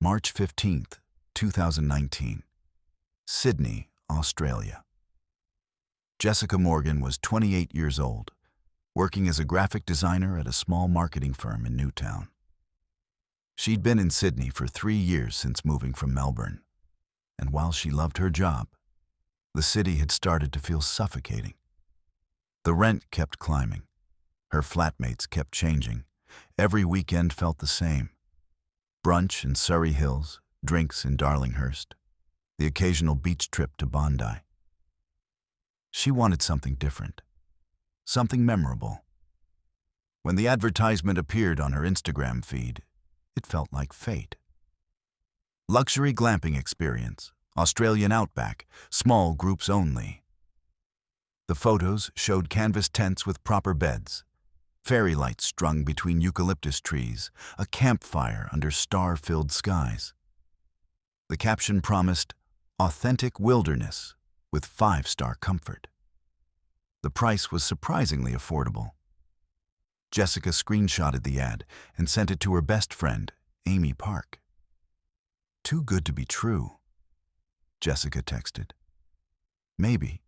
March 15th, 2019. Sydney, Australia. Jessica Morgan was 28 years old, working as a graphic designer at a small marketing firm in Newtown. She'd been in Sydney for 3 years since moving from Melbourne, and while she loved her job, the city had started to feel suffocating. The rent kept climbing. Her flatmates kept changing. Every weekend felt the same. Brunch in Surrey Hills, drinks in Darlinghurst, the occasional beach trip to Bondi. She wanted something different, something memorable. When the advertisement appeared on her Instagram feed, it felt like fate. Luxury glamping experience, Australian OUTBACK, small groups only. The photos showed canvas tents with proper beds, fairy lights strung between eucalyptus trees, a campfire under star-filled skies. The caption promised authentic wilderness with 5-star comfort. The price was surprisingly affordable. Jessica screenshotted the ad and sent it to her best friend, Amy Park. "Too good to be true," Jessica texted. "Maybe,"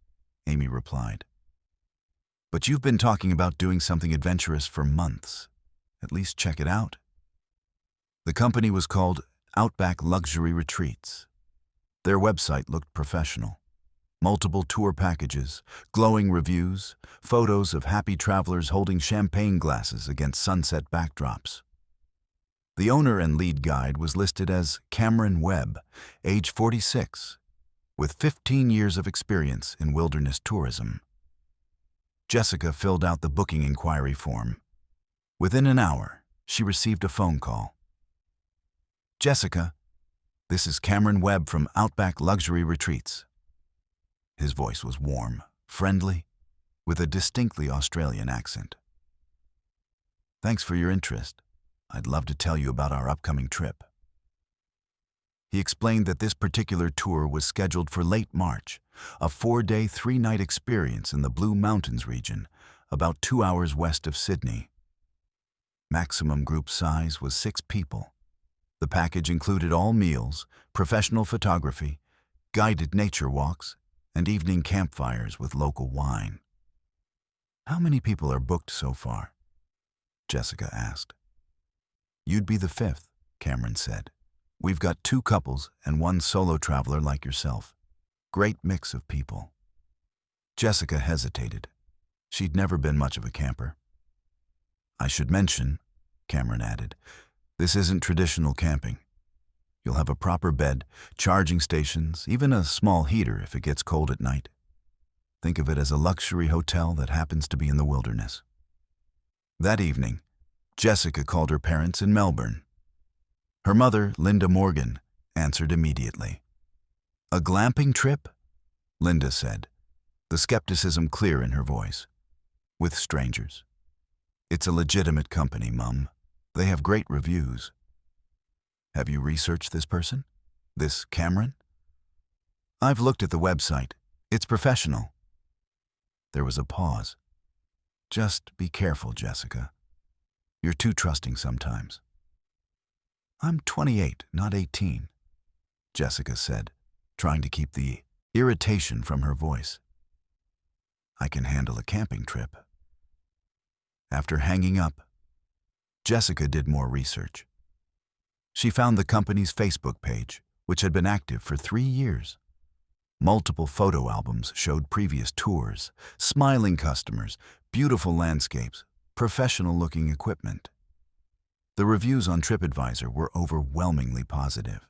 Amy replied. "But you've been talking about doing something adventurous for months. At least check it out." The company was called OUTBACK Luxury Retreats. Their website looked professional. Multiple tour packages, glowing reviews, photos of happy travelers holding champagne glasses against sunset backdrops. The owner and lead guide was listed as Cameron Webb, age 46, with 15 years of experience in wilderness tourism. Jessica filled out the booking inquiry form. Within an hour, she received a phone call. "Jessica, this is Cameron Webb from OUTBACK Luxury Retreats." His voice was warm, friendly, with a distinctly Australian accent. "Thanks for your interest. I'd love to tell you about our upcoming trip." He explained that this particular tour was scheduled for late March, a 4-day, 3-night experience in the Blue Mountains region, about 2 hours west of Sydney. Maximum group size was 6 people. The package included all meals, professional photography, guided nature walks, and evening campfires with local wine. "How many people are booked so far?" Jessica asked. "You'd be the 5th, Cameron said. "We've got 2 couples and 1 solo traveler like yourself. Great mix of people." Jessica hesitated. She'd never been much of a camper. "I should mention," Cameron added, "this isn't traditional camping. You'll have a proper bed, charging stations, even a small heater if it gets cold at night. Think of it as a luxury hotel that happens to be in the wilderness." That evening, Jessica called her parents in Melbourne. Her mother, Linda Morgan, answered immediately. "A glamping trip?" Linda said, the skepticism clear in her voice. "With strangers. It's a legitimate company, Mum. They have great reviews." "Have you researched this person? This Cameron?" "I've looked at the website. It's professional." There was a pause. "Just be careful, Jessica. You're too trusting sometimes." "I'm 28, not 18, Jessica said, trying to keep the irritation from her voice. "I can handle a camping trip." After hanging up, Jessica did more research. She found the company's Facebook page, which had been active for 3 years. Multiple photo albums showed previous tours, smiling customers, beautiful landscapes, professional-looking equipment. The reviews on TripAdvisor were overwhelmingly positive,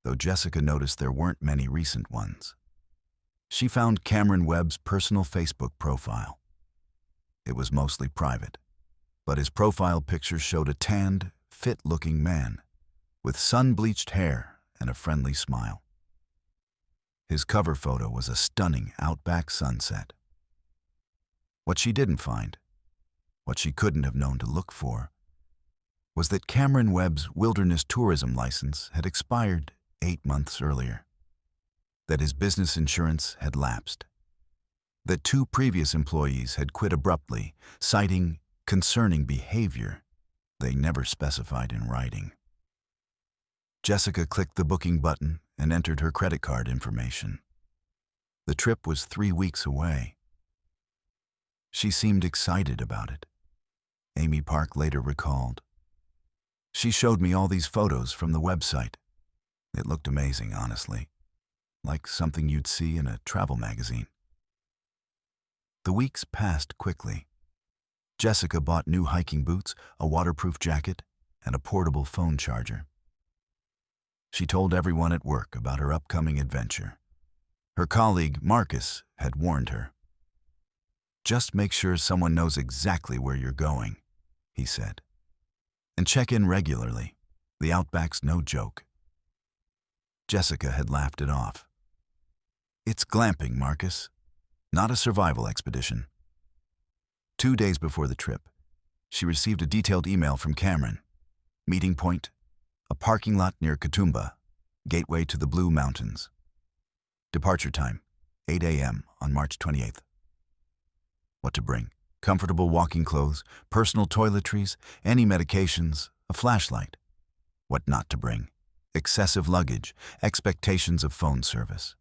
though Jessica noticed there weren't many recent ones. She found Cameron Webb's personal Facebook profile. It was mostly private, but his profile picture showed a tanned, fit-looking man with sun-bleached hair and a friendly smile. His cover photo was a stunning outback sunset. What she didn't find, what she couldn't have known to look for, was that Cameron Webb's wilderness tourism license had expired 8 months earlier, that his business insurance had lapsed, that 2 previous employees had quit abruptly, citing concerning behavior they never specified in writing. Jessica clicked the booking button and entered her credit card information. The trip was 3 weeks away. She seemed excited about it. Amy Park later recalled. She showed me all these photos from the website. It looked amazing, honestly, like something you'd see in a travel magazine. The weeks passed quickly. Jessica bought new hiking boots, a waterproof jacket, and a portable phone charger. She told everyone at work about her upcoming adventure. Her colleague, Marcus, had warned her. "Just make sure someone knows exactly where you're going," he said. "And check in regularly. The OUTBACK's no joke." Jessica had laughed it off. "It's glamping, Marcus, not a survival expedition." 2 days before the trip, she received a detailed email from Cameron. Meeting point, a parking lot near Katoomba, gateway to the Blue Mountains. Departure time, 8 a.m. on March 28th. What to bring: comfortable walking clothes, personal toiletries, any medications, a flashlight. What not to bring: excessive luggage, expectations of phone service.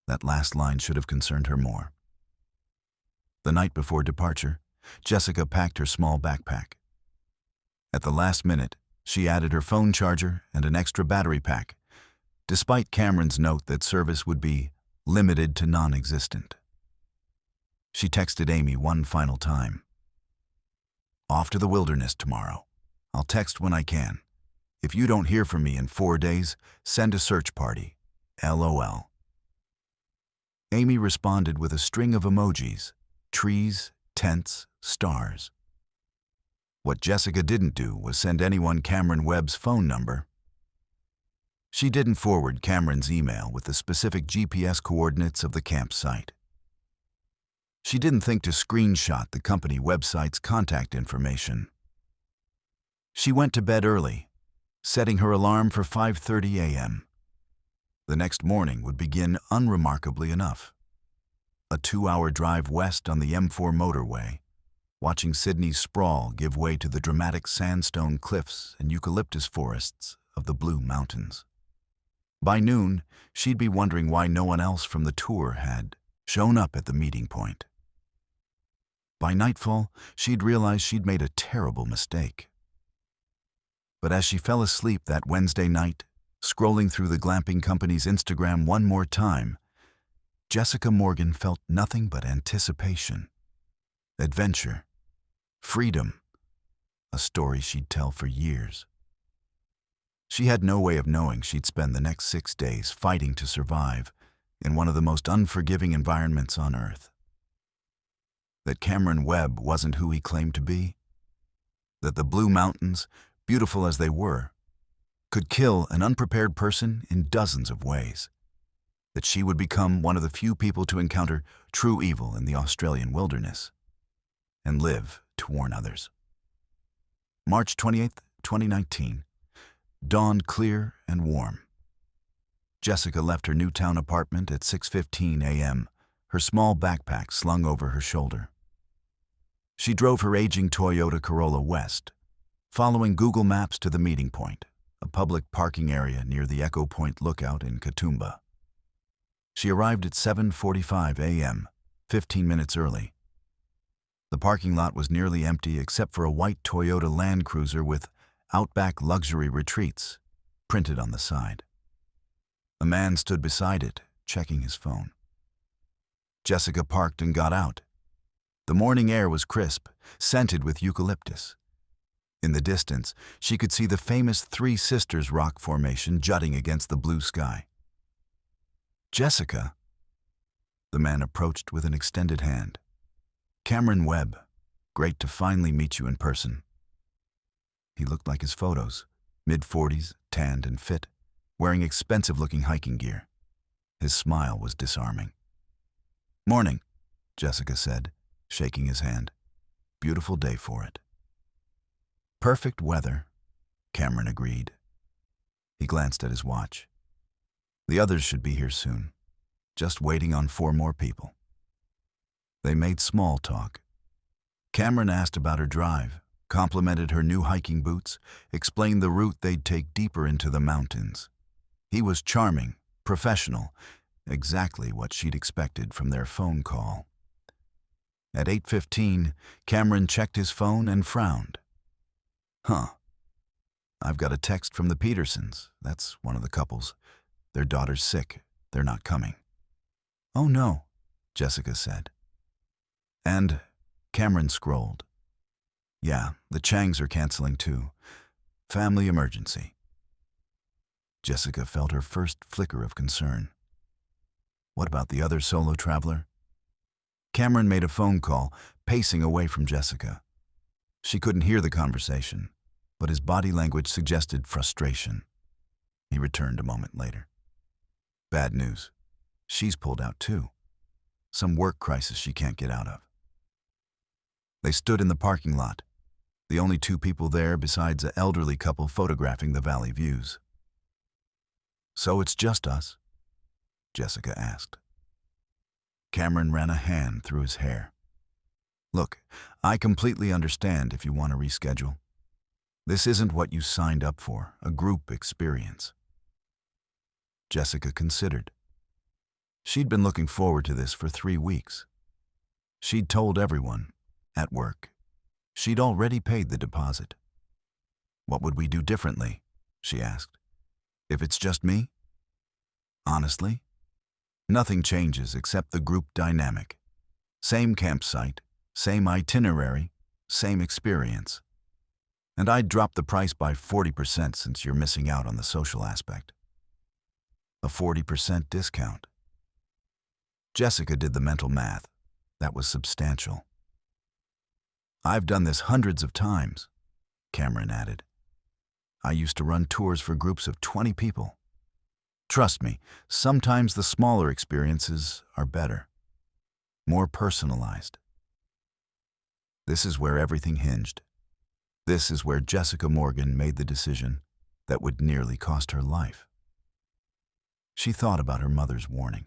That last line should have concerned her more. The night before departure, Jessica packed her small backpack. At the last minute, she added her phone charger and an extra battery pack, despite Cameron's note that service would be limited to non-existent. She texted Amy one final time. "Off to the wilderness tomorrow. I'll text when I can. If you don't hear from me in 4 days, send a search party. LOL." Amy responded with a string of emojis: trees, tents, stars. What Jessica didn't do was send anyone Cameron Webb's phone number. She didn't forward Cameron's email with the specific GPS coordinates of the campsite. She didn't think to screenshot the company website's contact information. She went to bed early, setting her alarm for 5:30 a.m. The next morning would begin unremarkably enough. A 2-hour drive west on the M4 motorway, watching Sydney's sprawl give way to the dramatic sandstone cliffs and eucalyptus forests of the Blue Mountains. By noon, she'd be wondering why no one else from the tour had shown up at the meeting point. By nightfall, she'd realized she'd made a terrible mistake. But as she fell asleep that Wednesday night, scrolling through the glamping company's Instagram one more time, Jessica Morgan felt nothing but anticipation, adventure, freedom, a story she'd tell for years. She had no way of knowing she'd spend the next 6 days fighting to survive in one of the most unforgiving environments on Earth. That Cameron Webb wasn't who he claimed to be. That the Blue Mountains, beautiful as they were, could kill an unprepared person in dozens of ways. That she would become one of the few people to encounter true evil in the Australian wilderness and live to warn others. March 28th, 2019, dawned clear and warm. Jessica left her Newtown apartment at 6:15 a.m., her small backpack slung over her shoulder. She drove her aging Toyota Corolla west, following Google Maps to the meeting point, a public parking area near the Echo Point Lookout in Katoomba. She arrived at 7:45 a.m., 15 minutes early. The parking lot was nearly empty except for a white Toyota Land Cruiser with OUTBACK Luxury Retreats printed on the side. A man stood beside it, checking his phone. Jessica parked and got out. The morning air was crisp, scented with eucalyptus. In the distance, she could see the famous Three Sisters rock formation jutting against the blue sky. "Jessica," the man approached with an extended hand. "Cameron Webb, great to finally meet you in person." He looked like his photos, mid-40s, tanned and fit, wearing expensive-looking hiking gear. His smile was disarming. "Morning," Jessica said, shaking his hand. "Beautiful day for it." "Perfect weather," Cameron agreed. He glanced at his watch. The others should be here soon, just waiting on 4 more people. They made small talk. Cameron asked about her drive, complimented her new hiking boots, explained the route they'd take deeper into the mountains. He was charming, professional, exactly what she'd expected from their phone call. At 8:15, Cameron checked his phone and frowned. Huh. I've got a text from the Petersons. That's one of the couples. Their daughter's sick. They're not coming. Oh no, Jessica said. And Cameron scrolled. Yeah, the Changs are canceling too. Family emergency. Jessica felt her first flicker of concern. What about the other solo traveler? Cameron made a phone call, pacing away from Jessica. She couldn't hear the conversation, but his body language suggested frustration. He returned a moment later. Bad news. She's pulled out too. Some work crisis she can't get out of. They stood in the parking lot, the only two people there besides an elderly couple photographing the valley views. So it's just us? Jessica asked. Cameron ran a hand through his hair. Look, I completely understand if you want to reschedule. This isn't what you signed up for, a group experience. Jessica considered. She'd been looking forward to this for 3 weeks. She'd told everyone, at work. She'd already paid the deposit. What would we do differently? She asked. If it's just me? Honestly, nothing changes except the group dynamic. Same campsite, same itinerary, same experience. And I'd drop the price by 40% since you're missing out on the social aspect. A 40% discount. Jessica did the mental math. That was substantial. I've done this hundreds of times, Cameron added. I used to run tours for groups of 20 people. Trust me, sometimes the smaller experiences are better, more personalized. This is where everything hinged. This is where Jessica Morgan made the decision that would nearly cost her life. She thought about her mother's warning.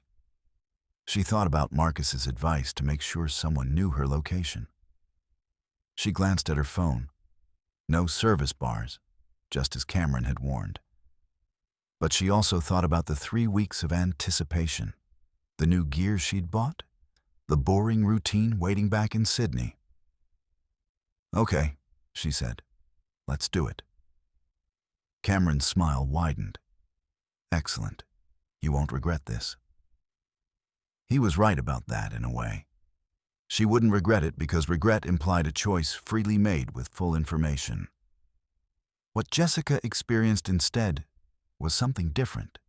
She thought about Marcus's advice to make sure someone knew her location. She glanced at her phone. No service bars, just as Cameron had warned. But she also thought about the 3 weeks of anticipation, the new gear she'd bought, the boring routine waiting back in Sydney. Okay, she said. Let's do it. Cameron's smile widened. Excellent. You won't regret this. He was right about that in a way. She wouldn't regret it because regret implied a choice freely made with full information. What Jessica experienced instead was something different.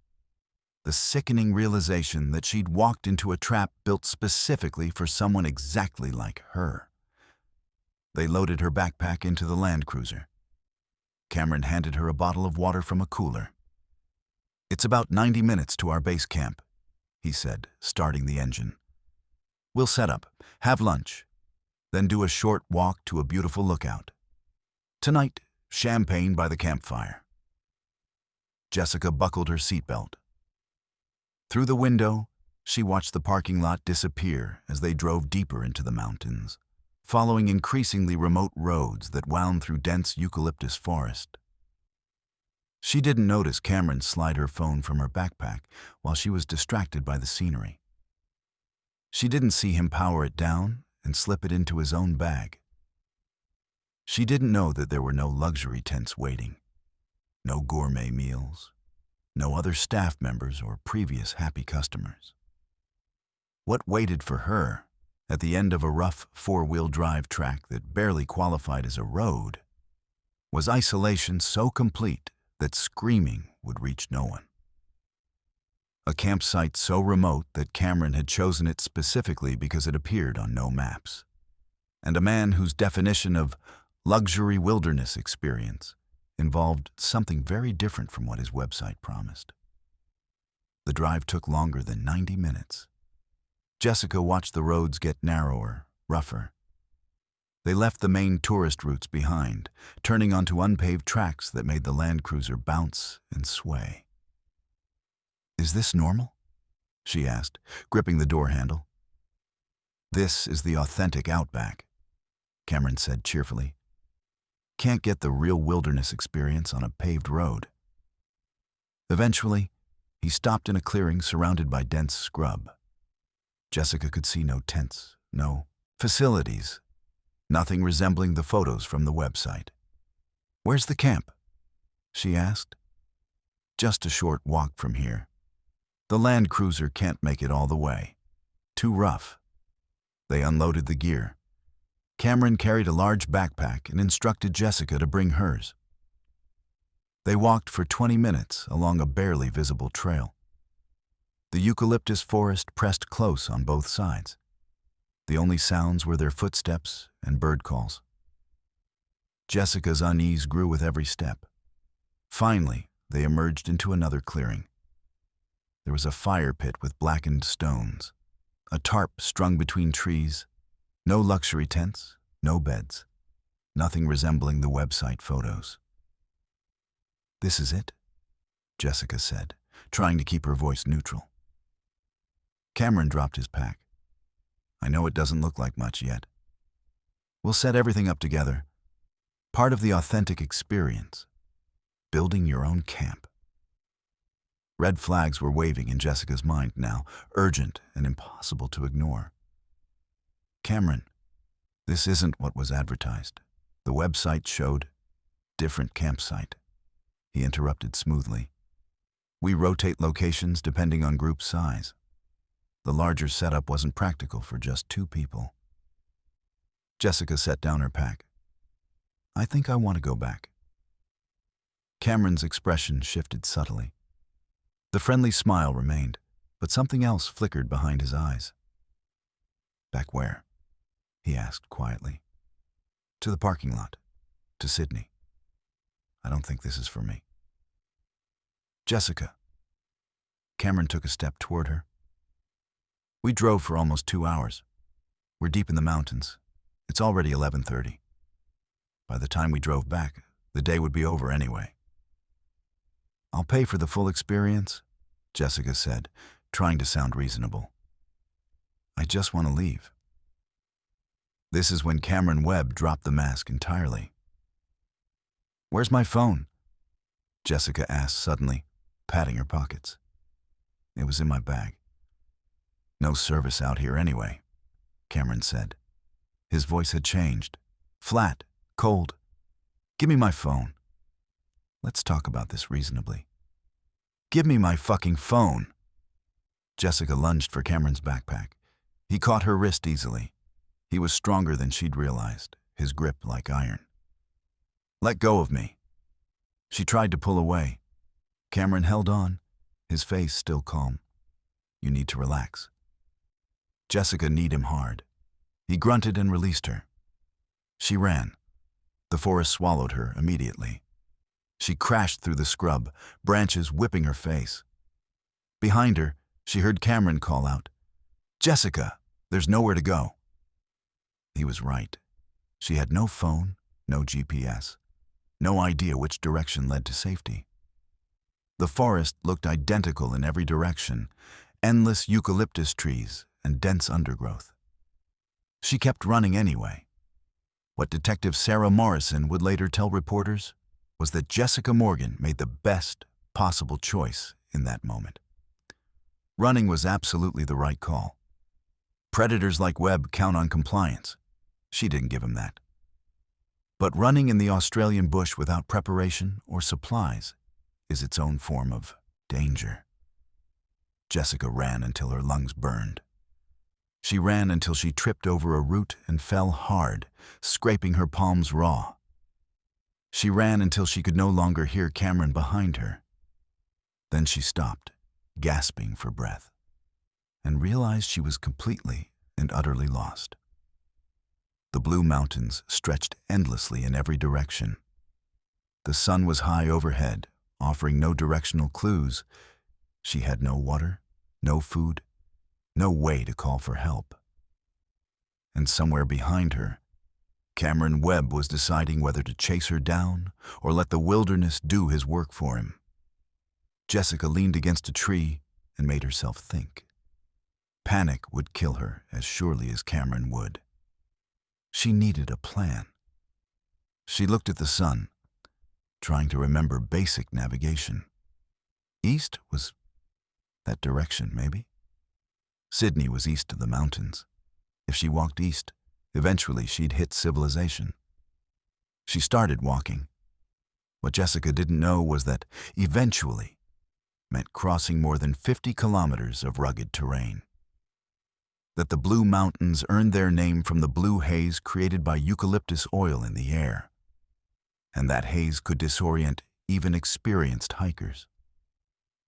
The sickening realization that she'd walked into a trap built specifically for someone exactly like her. They loaded her backpack into the Land Cruiser. Cameron handed her a bottle of water from a cooler. It's about 90 minutes to our base camp, he said, starting the engine. We'll set up, have lunch, then do a short walk to a beautiful lookout. Tonight, champagne by the campfire. Jessica buckled her seatbelt. Through the window, she watched the parking lot disappear as they drove deeper into the mountains, following increasingly remote roads that wound through dense eucalyptus forest. She didn't notice Cameron slide her phone from her backpack while she was distracted by the scenery. She didn't see him power it down and slip it into his own bag. She didn't know that there were no luxury tents waiting, no gourmet meals, no other staff members or previous happy customers. What waited for her, at the end of a rough 4-wheel drive track that barely qualified as a road, was isolation so complete that screaming would reach no one. A campsite so remote that Cameron had chosen it specifically because it appeared on no maps, and a man whose definition of luxury wilderness experience involved something very different from what his website promised. The drive took longer than 90 minutes. Jessica watched the roads get narrower, rougher. They left the main tourist routes behind, turning onto unpaved tracks that made the Land Cruiser bounce and sway. Is this normal? She asked, gripping the door handle. This is the authentic OUTBACK, Cameron said cheerfully. can't get the real wilderness experience on a paved road. Eventually, he stopped in a clearing surrounded by dense scrub. Jessica could see no tents, no facilities, nothing resembling the photos from the website. "Where's the camp?" she asked. "Just a short walk from here. The Land Cruiser can't make it all the way. Too rough." They unloaded the gear. Cameron carried a large backpack and instructed Jessica to bring hers. They walked for 20 minutes along a barely visible trail. The eucalyptus forest pressed close on both sides. The only sounds were their footsteps and bird calls. Jessica's unease grew with every step. Finally, they emerged into another clearing. There was a fire pit with blackened stones, a tarp strung between trees, no luxury tents, no beds, nothing resembling the website photos. "This is it," Jessica said, trying to keep her voice neutral. Cameron dropped his pack. "I know it doesn't look like much yet. We'll set everything up together. Part of the authentic experience. Building your own camp." Red flags were waving in Jessica's mind now, urgent and impossible to ignore. "Cameron, this isn't what was advertised. The website showed different campsite," he interrupted smoothly. "We rotate locations depending on group size. The larger setup wasn't practical for just 2 people. Jessica set down her pack. "I think I want to go back." Cameron's expression shifted subtly. The friendly smile remained, but something else flickered behind his eyes. "Back where?" he asked quietly. "To the parking lot. To Sydney. I don't think this is for me." "Jessica." Cameron took a step toward her. "We drove for almost 2 hours. We're deep in the mountains. It's already 11:30. By the time we drove back, the day would be over anyway." "I'll pay for the full experience," Jessica said, trying to sound reasonable. "I just want to leave." This is when Cameron Webb dropped the mask entirely. "Where's my phone?" Jessica asked suddenly, patting her pockets. "It was in my bag." "No service out here anyway," Cameron said. His voice had changed. Flat, cold. "Give me my phone. Let's talk about this reasonably." "Give me my fucking phone!" Jessica lunged for Cameron's backpack. He caught her wrist easily. He was stronger than she'd realized, his grip like iron. "Let go of me." She tried to pull away. Cameron held on, his face still calm. "You need to relax." Jessica kneed him hard. He grunted and released her. She ran. The forest swallowed her immediately. She crashed through the scrub, branches whipping her face. Behind her, she heard Cameron call out, "Jessica, there's nowhere to go." He was right. She had no phone, no GPS, no idea which direction led to safety. The forest looked identical in every direction, endless eucalyptus trees and dense undergrowth. She kept running anyway. What Detective Sarah Morrison would later tell reporters was that Jessica Morgan made the best possible choice in that moment. Running was absolutely the right call. Predators like Webb count on compliance. She didn't give him that. But running in the Australian bush without preparation or supplies is its own form of danger. Jessica ran until her lungs burned. She ran until she tripped over a root and fell hard, scraping her palms raw. She ran until she could no longer hear Cameron behind her. Then she stopped, gasping for breath, and realized she was completely and utterly lost. The blue mountains stretched endlessly in every direction. The sun was high overhead, offering no directional clues. She had no water, no food, no way to call for help. And somewhere behind her, Cameron Webb was deciding whether to chase her down or let the wilderness do his work for him. Jessica leaned against a tree and made herself think. Panic would kill her as surely as Cameron would. She needed a plan. She looked at the sun, trying to remember basic navigation. East was that direction, maybe? Sydney was east of the mountains. If she walked east, eventually she'd hit civilization. She started walking. What Jessica didn't know was that eventually meant crossing more than 50 kilometers of rugged terrain. That the Blue Mountains earned their name from the blue haze created by eucalyptus oil in the air, and that haze could disorient even experienced hikers.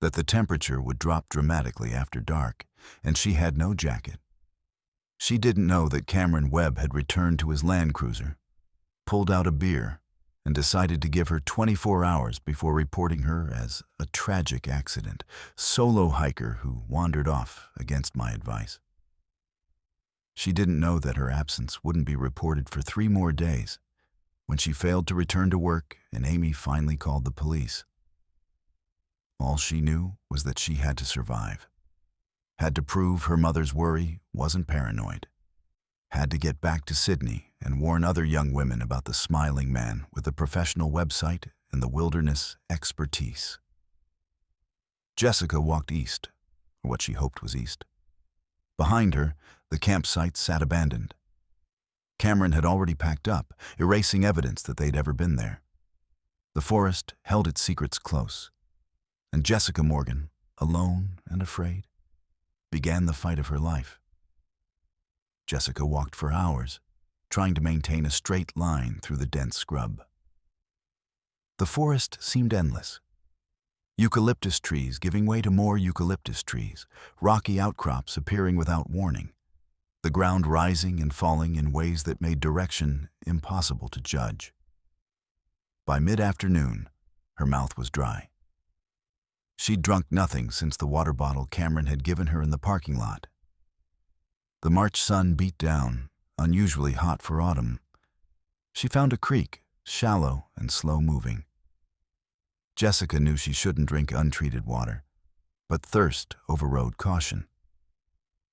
That the temperature would drop dramatically after dark, and she had no jacket. She didn't know that Cameron Webb had returned to his Land Cruiser, pulled out a beer, and decided to give her 24 hours before reporting her as a tragic accident, solo hiker who wandered off against my advice. She didn't know that her absence wouldn't be reported for 3 more days, when she failed to return to work and Amy finally called the police. All she knew was that she had to survive, had to prove her mother's worry wasn't paranoid, had to get back to Sydney and warn other young women about the smiling man with the professional website and the wilderness expertise. Jessica walked east, or what she hoped was east. Behind her, the campsite sat abandoned. Cameron had already packed up, erasing evidence that they'd ever been there. The forest held its secrets close, and Jessica Morgan, alone and afraid, began the fight of her life. Jessica walked for hours, trying to maintain a straight line through the dense scrub. The forest seemed endless. Eucalyptus trees giving way to more eucalyptus trees, rocky outcrops appearing without warning, the ground rising and falling in ways that made direction impossible to judge. By mid-afternoon, her mouth was dry. She'd drunk nothing since the water bottle Cameron had given her in the parking lot. The March sun beat down, unusually hot for autumn. She found a creek, shallow and slow-moving. Jessica knew she shouldn't drink untreated water, but thirst overrode caution.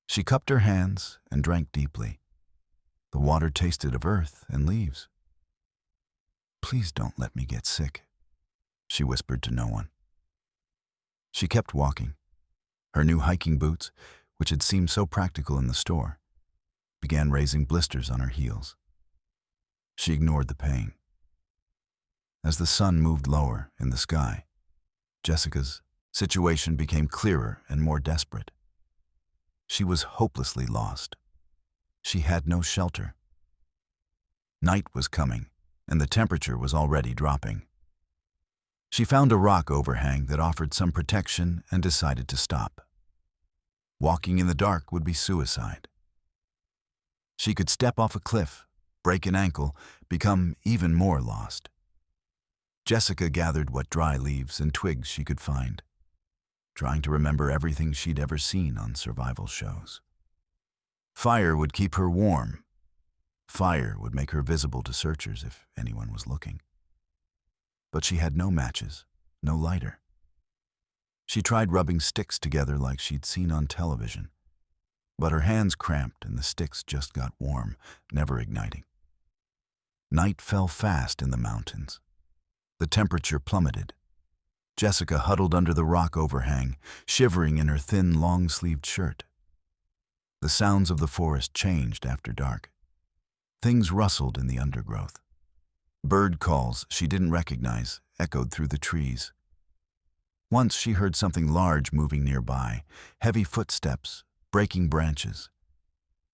She cupped her hands and drank deeply. The water tasted of earth and leaves. "Please don't let me get sick," she whispered to no one. She kept walking. Her new hiking boots, which had seemed so practical in the store, began raising blisters on her heels. She ignored the pain. As the sun moved lower in the sky, Jessica's situation became clearer and more desperate. She was hopelessly lost. She had no shelter. Night was coming, and the temperature was already dropping. She found a rock overhang that offered some protection and decided to stop. Walking in the dark would be suicide. She could step off a cliff, break an ankle, become even more lost. Jessica gathered what dry leaves and twigs she could find, trying to remember everything she'd ever seen on survival shows. Fire would keep her warm. Fire would make her visible to searchers if anyone was looking. But she had no matches, no lighter. She tried rubbing sticks together like she'd seen on television, but her hands cramped and the sticks just got warm, never igniting. Night fell fast in the mountains. The temperature plummeted. Jessica huddled under the rock overhang, shivering in her thin, long-sleeved shirt. The sounds of the forest changed after dark. Things rustled in the undergrowth. Bird calls she didn't recognize echoed through the trees. Once she heard something large moving nearby, heavy footsteps, breaking branches.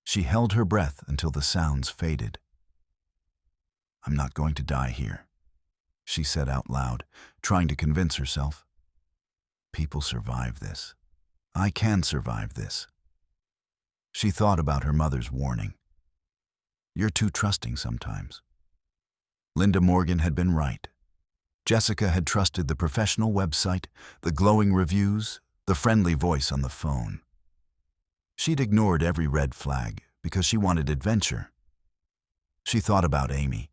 She held her breath until the sounds faded. "I'm not going to die here," she said out loud, trying to convince herself. "People survive this. I can survive this." She thought about her mother's warning. "You're too trusting sometimes." Linda Morgan had been right. Jessica had trusted the professional website, the glowing reviews, the friendly voice on the phone. She'd ignored every red flag because she wanted adventure. She thought about Amy,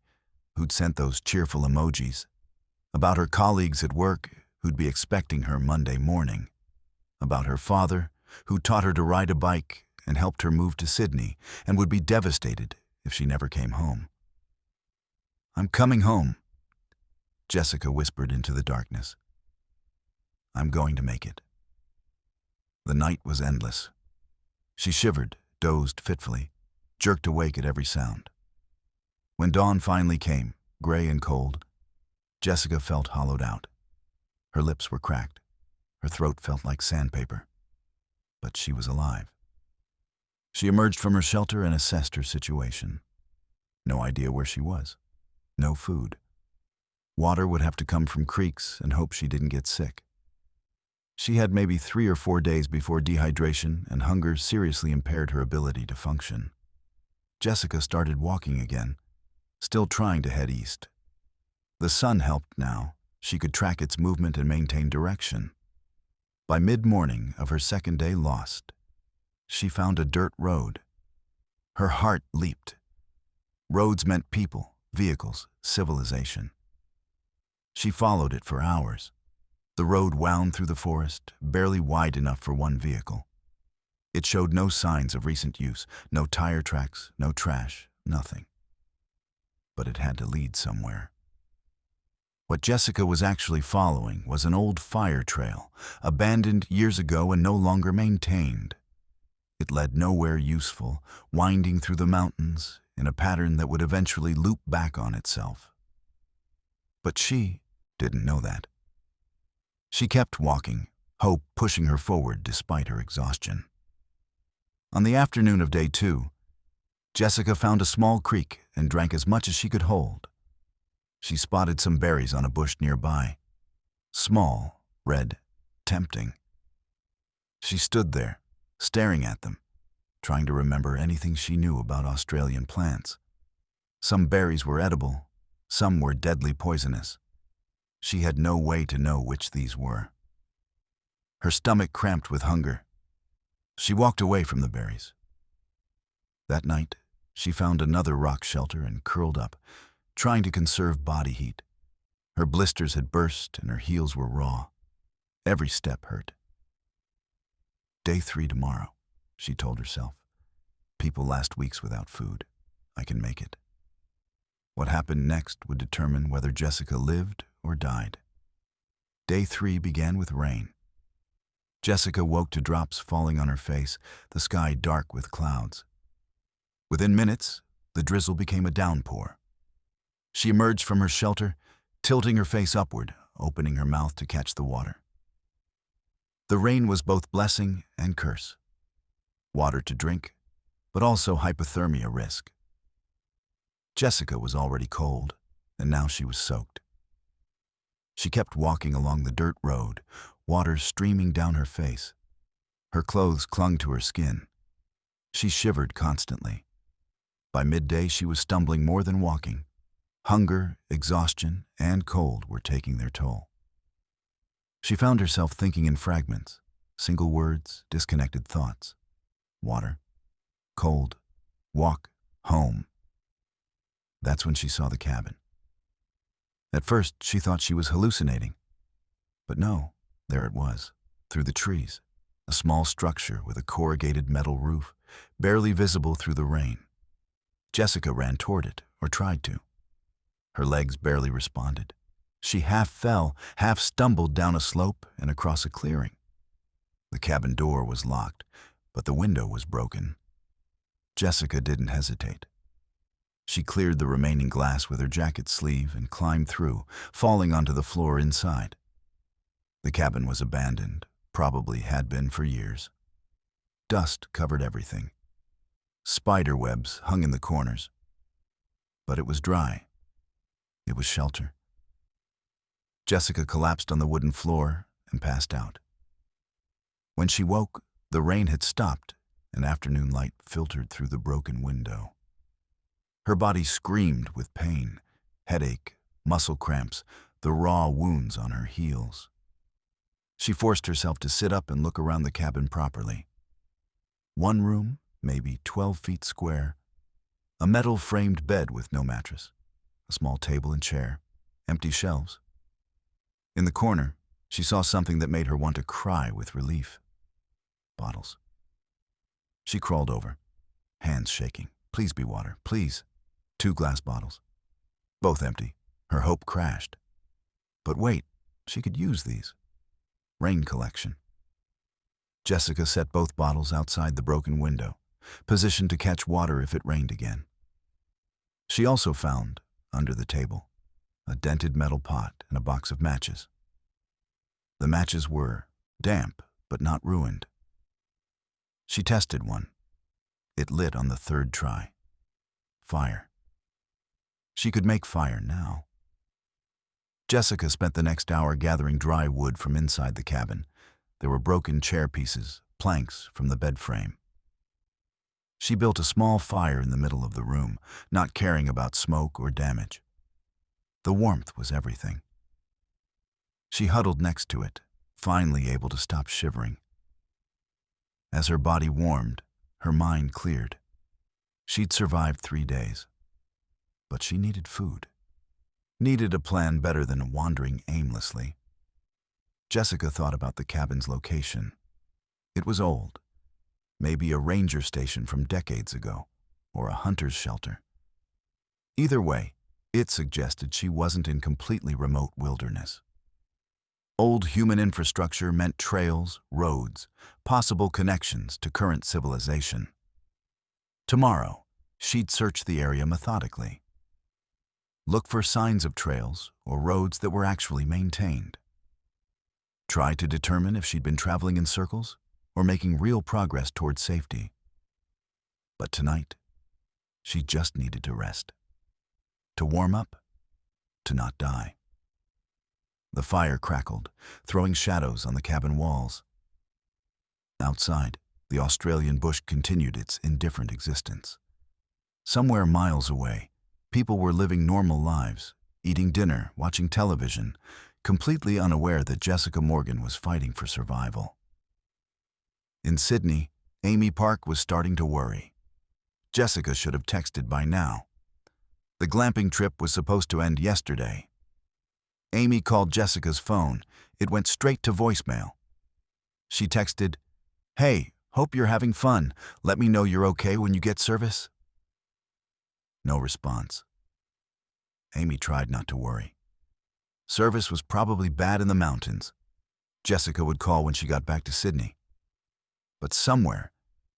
who'd sent those cheerful emojis, about her colleagues at work who'd be expecting her Monday morning, about her father who taught her to ride a bike and helped her move to Sydney and would be devastated if she never came home. I'm coming home, Jessica whispered into the darkness. I'm going to make it. The night was endless. She shivered, dozed fitfully, jerked awake at every sound. When dawn finally came, gray and cold, Jessica felt hollowed out. Her lips were cracked. Her throat felt like sandpaper. But she was alive. She emerged from her shelter and assessed her situation. No idea where she was. No food. Water would have to come from creeks and hope she didn't get sick. She had maybe 3 or 4 days before dehydration and hunger seriously impaired her ability to function. Jessica started walking again, still trying to head east. The sun helped now. She could track its movement and maintain direction. By mid-morning of her second day lost, she found a dirt road. Her heart leaped. Roads meant people, vehicles, civilization. She followed it for hours. The road wound through the forest, barely wide enough for one vehicle. It showed no signs of recent use, no tire tracks, no trash, nothing. But it had to lead somewhere. What Jessica was actually following was an old fire trail, abandoned years ago and no longer maintained. It led nowhere useful, winding through the mountains in a pattern that would eventually loop back on itself. But she didn't know that. She kept walking, hope pushing her forward despite her exhaustion. On the afternoon of day 2, Jessica found a small creek and drank as much as she could hold. She spotted some berries on a bush nearby. Small, red, tempting. She stood there, staring at them, trying to remember anything she knew about Australian plants. Some berries were edible, some were deadly poisonous. She had no way to know which these were. Her stomach cramped with hunger. She walked away from the berries. That night, she found another rock shelter and curled up, trying to conserve body heat. Her blisters had burst and her heels were raw. Every step hurt. Day 3 tomorrow, she told herself. People last weeks without food. I can make it. What happened next would determine whether Jessica lived or died. Day 3 began with rain. Jessica woke to drops falling on her face, the sky dark with clouds. Within minutes, the drizzle became a downpour. She emerged from her shelter, tilting her face upward, opening her mouth to catch the water. The rain was both blessing and curse. Water to drink, but also hypothermia risk. Jessica was already cold, and now she was soaked. She kept walking along the dirt road, water streaming down her face. Her clothes clung to her skin. She shivered constantly. By midday, she was stumbling more than walking. Hunger, exhaustion, and cold were taking their toll. She found herself thinking in fragments, single words, disconnected thoughts. Water, cold, walk, home. That's when she saw the cabin. At first, she thought she was hallucinating. But no, there it was, through the trees, a small structure with a corrugated metal roof, barely visible through the rain. Jessica ran toward it, or tried to. Her legs barely responded. She half fell, half stumbled down a slope and across a clearing. The cabin door was locked, but the window was broken. Jessica didn't hesitate. She cleared the remaining glass with her jacket sleeve and climbed through, falling onto the floor inside. The cabin was abandoned, probably had been for years. Dust covered everything. Spider webs hung in the corners. But it was dry. It was shelter. Jessica collapsed on the wooden floor and passed out. When she woke, the rain had stopped and afternoon light filtered through the broken window. Her body screamed with pain, headache, muscle cramps, the raw wounds on her heels. She forced herself to sit up and look around the cabin properly. One room, maybe 12 feet square, a metal-framed bed with no mattress, a small table and chair, empty shelves. In the corner, she saw something that made her want to cry with relief. Bottles. She crawled over, hands shaking. Please be water, please. 2 glass bottles. Both empty. Her hope crashed. But wait, she could use these. Rain collection. Jessica set both bottles outside the broken window, positioned to catch water if it rained again. She also found, under the table, a dented metal pot and a box of matches. The matches were damp, but not ruined. She tested one. It lit on the third try. Fire. She could make fire now. Jessica spent the next hour gathering dry wood from inside the cabin. There were broken chair pieces, planks from the bed frame. She built a small fire in the middle of the room, not caring about smoke or damage. The warmth was everything. She huddled next to it, finally able to stop shivering. As her body warmed, her mind cleared. She'd survived 3 days. But she needed food. Needed a plan better than wandering aimlessly. Jessica thought about the cabin's location. It was old. Maybe a ranger station from decades ago, or a hunter's shelter. Either way, it suggested she wasn't in completely remote wilderness. Old human infrastructure meant trails, roads, possible connections to current civilization. Tomorrow, she'd search the area methodically. Look for signs of trails or roads that were actually maintained. Try to determine if she'd been traveling in circles or making real progress toward safety. But tonight, she just needed to rest. To warm up, to not die. The fire crackled, throwing shadows on the cabin walls. Outside, the Australian bush continued its indifferent existence. Somewhere miles away, people were living normal lives, eating dinner, watching television, completely unaware that Jessica Morgan was fighting for survival. In Sydney, Amy Park was starting to worry. Jessica should have texted by now. The glamping trip was supposed to end yesterday. Amy called Jessica's phone. It went straight to voicemail. She texted, "Hey, hope you're having fun. Let me know you're okay when you get service." No response. Amy tried not to worry. Service was probably bad in the mountains. Jessica would call when she got back to Sydney. But somewhere,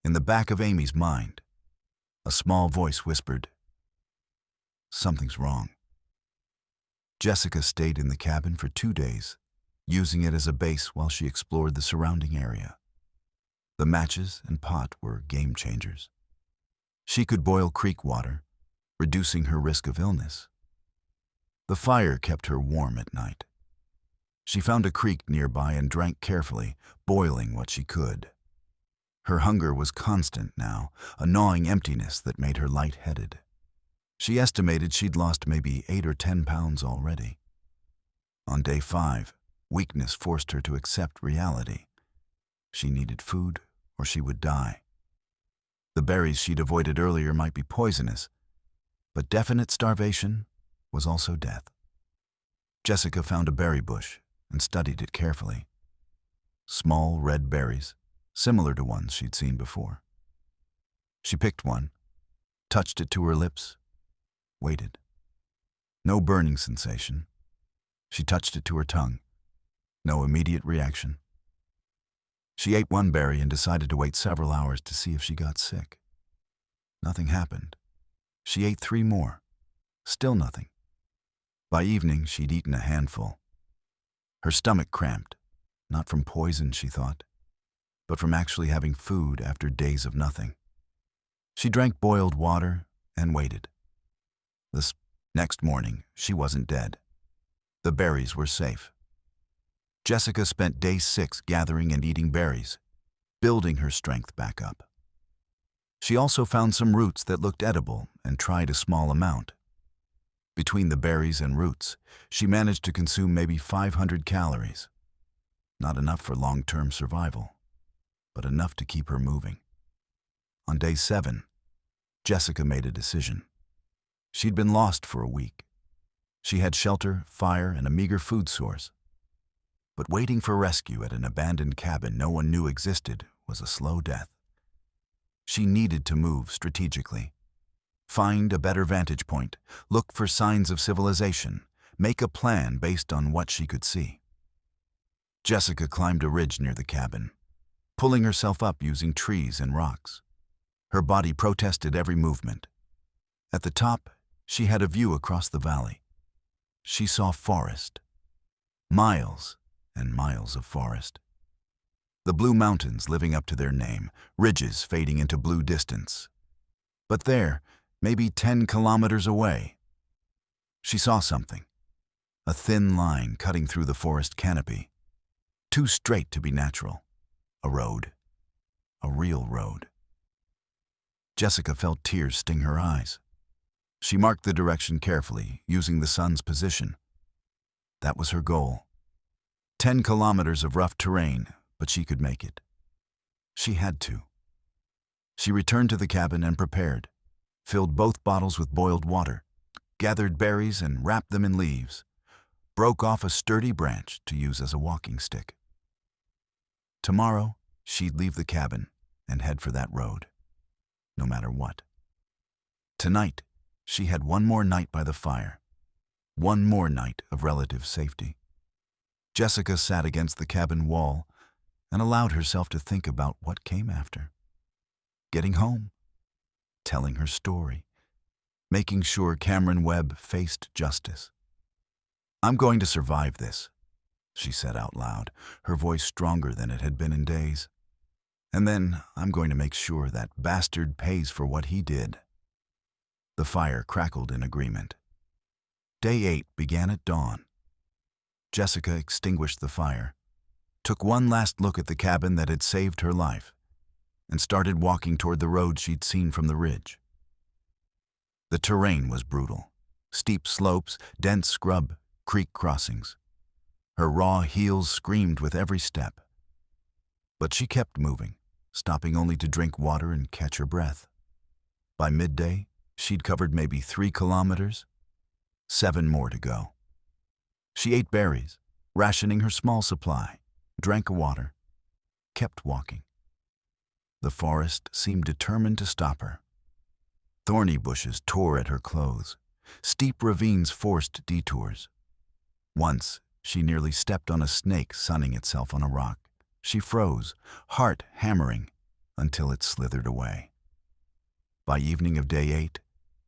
in the back of Amy's mind, a small voice whispered, "Something's wrong." Jessica stayed in the cabin for 2 days, using it as a base while she explored the surrounding area. The matches and pot were game changers. She could boil creek water, reducing her risk of illness. The fire kept her warm at night. She found a creek nearby and drank carefully, boiling what she could. Her hunger was constant now, a gnawing emptiness that made her lightheaded. She estimated she'd lost maybe 8 or 10 pounds already. On day 5, weakness forced her to accept reality. She needed food or she would die. The berries she'd avoided earlier might be poisonous, but definite starvation was also death. Jessica found a berry bush and studied it carefully. Small red berries, similar to ones she'd seen before. She picked one, touched it to her lips, waited. No burning sensation. She touched it to her tongue. No immediate reaction. She ate one berry and decided to wait several hours to see if she got sick. Nothing happened. She ate 3 more. Still nothing. By evening, she'd eaten a handful. Her stomach cramped, not from poison, she thought, but from actually having food after days of nothing. She drank boiled water and waited. This next morning, she wasn't dead. The berries were safe. Jessica spent day 6 gathering and eating berries, building her strength back up. She also found some roots that looked edible and tried a small amount. Between the berries and roots, she managed to consume maybe 500 calories. Not enough for long-term survival, but enough to keep her moving. On day 7, Jessica made a decision. She'd been lost for a week. She had shelter, fire, and a meager food source. But waiting for rescue at an abandoned cabin no one knew existed was a slow death. She needed to move strategically. Find a better vantage point, look for signs of civilization, make a plan based on what she could see. Jessica climbed a ridge near the cabin, pulling herself up using trees and rocks. Her body protested every movement. At the top, she had a view across the valley. She saw forest. Miles and miles of forest. The blue mountains living up to their name, ridges fading into blue distance. But there, maybe 10 kilometers away, she saw something. A thin line cutting through the forest canopy. Too straight to be natural. A road. A real road. Jessica felt tears sting her eyes. She marked the direction carefully, using the sun's position. That was her goal. 10 kilometers of rough terrain, but she could make it. She had to. She returned to the cabin and prepared, filled both bottles with boiled water, gathered berries and wrapped them in leaves, broke off a sturdy branch to use as a walking stick. Tomorrow, she'd leave the cabin and head for that road, no matter what. Tonight, she had one more night by the fire, one more night of relative safety. Jessica sat against the cabin wall and allowed herself to think about what came after. Getting home, telling her story, making sure Cameron Webb faced justice. "I'm going to survive this," she said out loud, her voice stronger than it had been in days. "And then I'm going to make sure that bastard pays for what he did." The fire crackled in agreement. Day 8 began at dawn. Jessica extinguished the fire, took one last look at the cabin that had saved her life, and started walking toward the road she'd seen from the ridge. The terrain was brutal. Steep slopes, dense scrub, creek crossings. Her raw heels screamed with every step. But she kept moving, stopping only to drink water and catch her breath. By midday, she'd covered maybe 3 kilometers, 7 more to go. She ate berries, rationing her small supply, drank water, kept walking. The forest seemed determined to stop her. Thorny bushes tore at her clothes. Steep ravines forced detours. Once, she nearly stepped on a snake sunning itself on a rock. She froze, heart hammering, until it slithered away. By evening of day 8,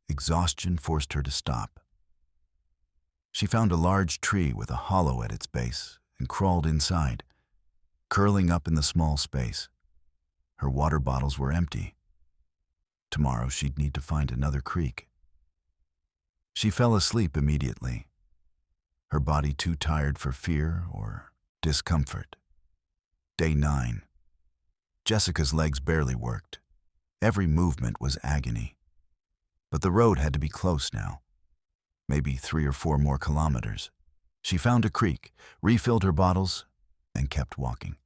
exhaustion forced her to stop. She found a large tree with a hollow at its base and crawled inside, curling up in the small space. Her water bottles were empty. Tomorrow she'd need to find another creek. She fell asleep immediately, her body too tired for fear or discomfort. Day 9. Jessica's legs barely worked. Every movement was agony. But the road had to be close now. Maybe 3 or 4 more kilometers. She found a creek, refilled her bottles, and kept walking,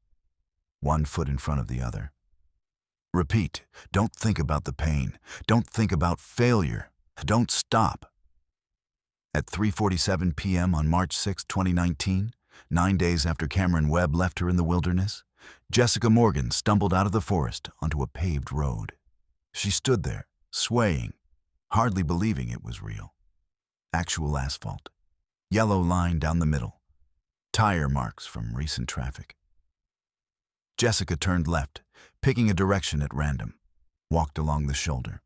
one foot in front of the other. Repeat, don't think about the pain. Don't think about failure. Don't stop. At 3:47 p.m. on March 6, 2019, 9 days after Cameron Webb left her in the wilderness, Jessica Morgan stumbled out of the forest onto a paved road. She stood there, swaying, hardly believing it was real. Actual asphalt, yellow line down the middle, tire marks from recent traffic. Jessica turned left, picking a direction at random, walked along the shoulder.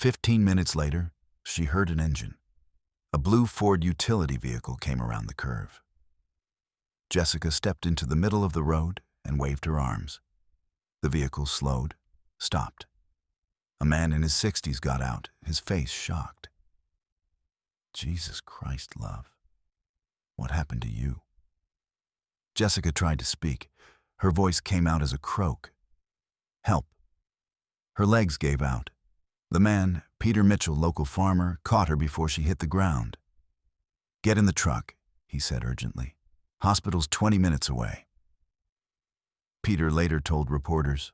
15 minutes later, she heard an engine. A blue Ford utility vehicle came around the curve. Jessica stepped into the middle of the road and waved her arms. The vehicle slowed, stopped. A man in his 60s got out, his face shocked. "Jesus Christ, love. What happened to you?" Jessica tried to speak. Her voice came out as a croak. "Help." Her legs gave out. The man, Peter Mitchell, local farmer, caught her before she hit the ground. "Get in the truck," he said urgently. "Hospital's 20 minutes away." Peter later told reporters,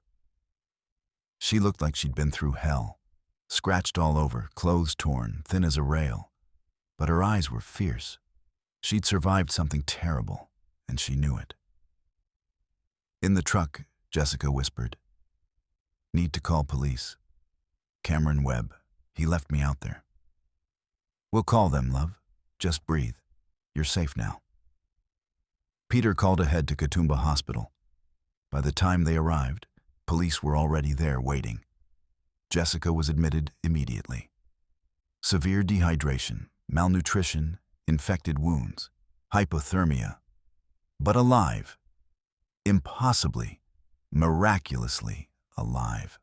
"She looked like she'd been through hell, scratched all over, clothes torn, thin as a rail. But her eyes were fierce. She'd survived something terrible, and she knew it." In the truck, Jessica whispered, "Need to call police. Cameron Webb, He left me out there. We'll call them, love. Just breathe. You're safe now. Peter called ahead to Katoomba Hospital. By the time they arrived, police were already there waiting. Jessica was admitted immediately. Severe dehydration, malnutrition, infected wounds, hypothermia, but alive. Impossibly, miraculously alive.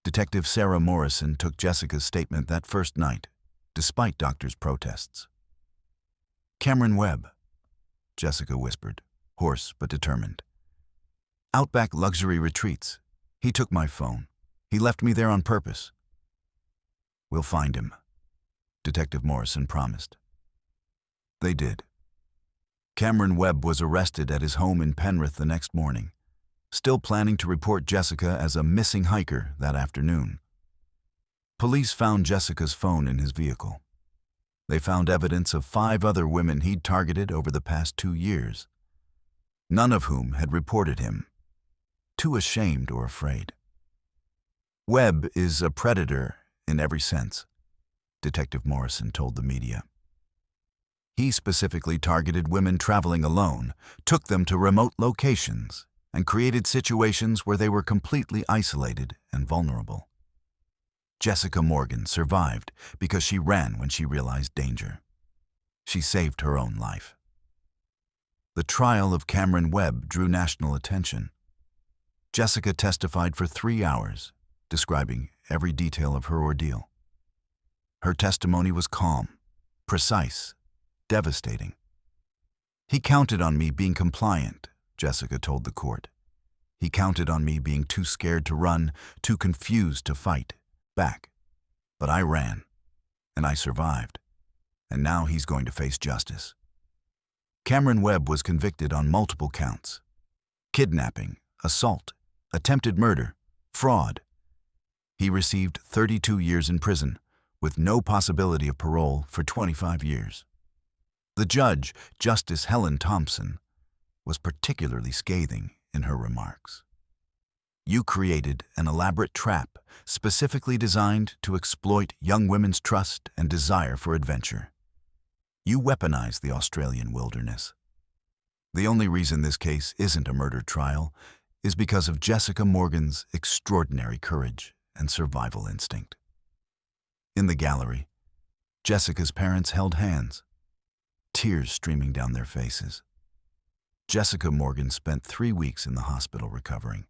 Detective Sarah Morrison took Jessica's statement that first night, despite doctors' protests. Cameron Webb, Jessica whispered, hoarse but determined. Outback Luxury Retreats. He took my phone. He left me there on purpose. We'll find him, Detective Morrison promised. They did. Cameron Webb was arrested at his home in Penrith the next morning, still planning to report Jessica as a missing hiker that afternoon. Police found Jessica's phone in his vehicle. They found evidence of 5 other women he'd targeted over the past 2 years, none of whom had reported him, too ashamed or afraid. Webb is a predator in every sense, Detective Morrison told the media. He specifically targeted women traveling alone, took them to remote locations, and created situations where they were completely isolated and vulnerable. Jessica Morgan survived because she ran when she realized danger. She saved her own life. The trial of Cameron Webb drew national attention. Jessica testified for 3 hours, describing every detail of her ordeal. Her testimony was calm, precise, devastating. He counted on me being compliant, Jessica told the court. He counted on me being too scared to run, too confused to fight back. But I ran, and I survived, and now he's going to face justice. Cameron Webb was convicted on multiple counts: kidnapping, assault, attempted murder, fraud. He received 32 years in prison, with no possibility of parole for 25 years. The judge, Justice Helen Thompson, was particularly scathing in her remarks. You created an elaborate trap specifically designed to exploit young women's trust and desire for adventure. You weaponized the Australian wilderness. The only reason this case isn't a murder trial is because of Jessica Morgan's extraordinary courage and survival instinct. In the gallery, Jessica's parents held hands, tears streaming down their faces. Jessica Morgan spent 3 weeks in the hospital recovering.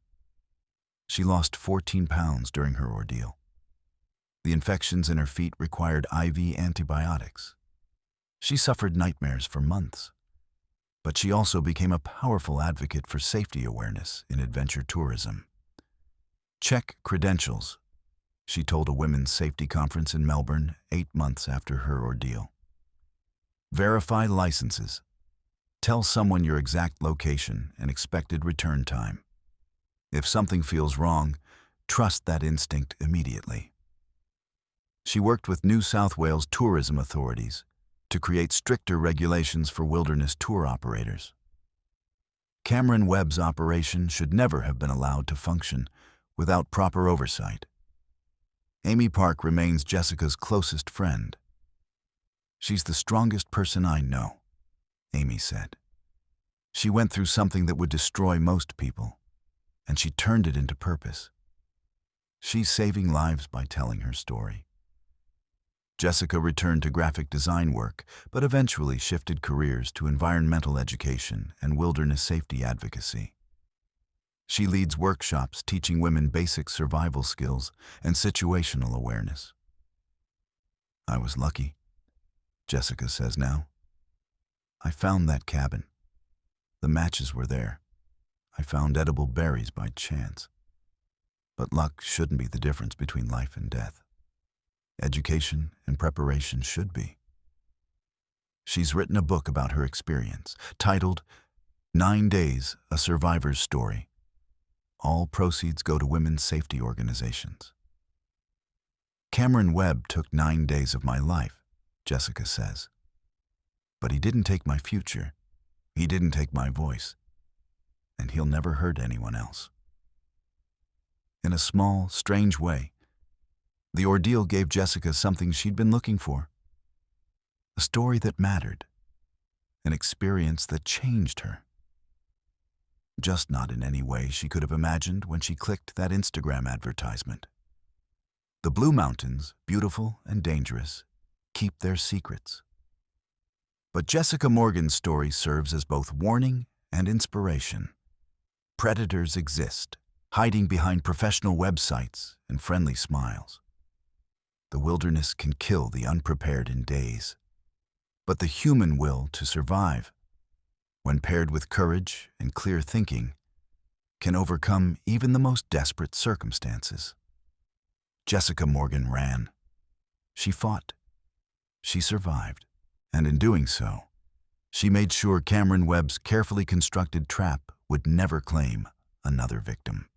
She lost 14 pounds during her ordeal. The infections in her feet required IV antibiotics. She suffered nightmares for months, but she also became a powerful advocate for safety awareness in adventure tourism. Check credentials, she told a women's safety conference in Melbourne 8 months after her ordeal. Verify licenses. Tell someone your exact location and expected return time. If something feels wrong, trust that instinct immediately. She worked with New South Wales tourism authorities to create stricter regulations for wilderness tour operators. Cameron Webb's operation should never have been allowed to function without proper oversight. Amy Park remains Jessica's closest friend. She's the strongest person I know, Amy said. She went through something that would destroy most people, and she turned it into purpose. She's saving lives by telling her story. Jessica returned to graphic design work, but eventually shifted careers to environmental education and wilderness safety advocacy. She leads workshops teaching women basic survival skills and situational awareness. I was lucky, Jessica says now. I found that cabin. The matches were there. I found edible berries by chance. But luck shouldn't be the difference between life and death. Education and preparation should be. She's written a book about her experience, titled 9 Days, A Survivor's Story. All proceeds go to women's safety organizations. Cameron Webb took 9 days of my life, Jessica says. But he didn't take my future. He didn't take my voice. And he'll never hurt anyone else. In a small, strange way, The ordeal gave Jessica something she'd been looking for. A story that mattered. An experience that changed her. Just not in any way she could have imagined when she clicked that Instagram advertisement. The Blue Mountains, beautiful and dangerous, keep their secrets. But Jessica Morgan's story serves as both warning and inspiration. Predators exist, hiding behind professional websites and friendly smiles. The wilderness can kill the unprepared in days. But the human will to survive, when paired with courage and clear thinking, can overcome even the most desperate circumstances. Jessica Morgan ran. She fought. She survived. And in doing so, she made sure Cameron Webb's carefully constructed trap would never claim another victim.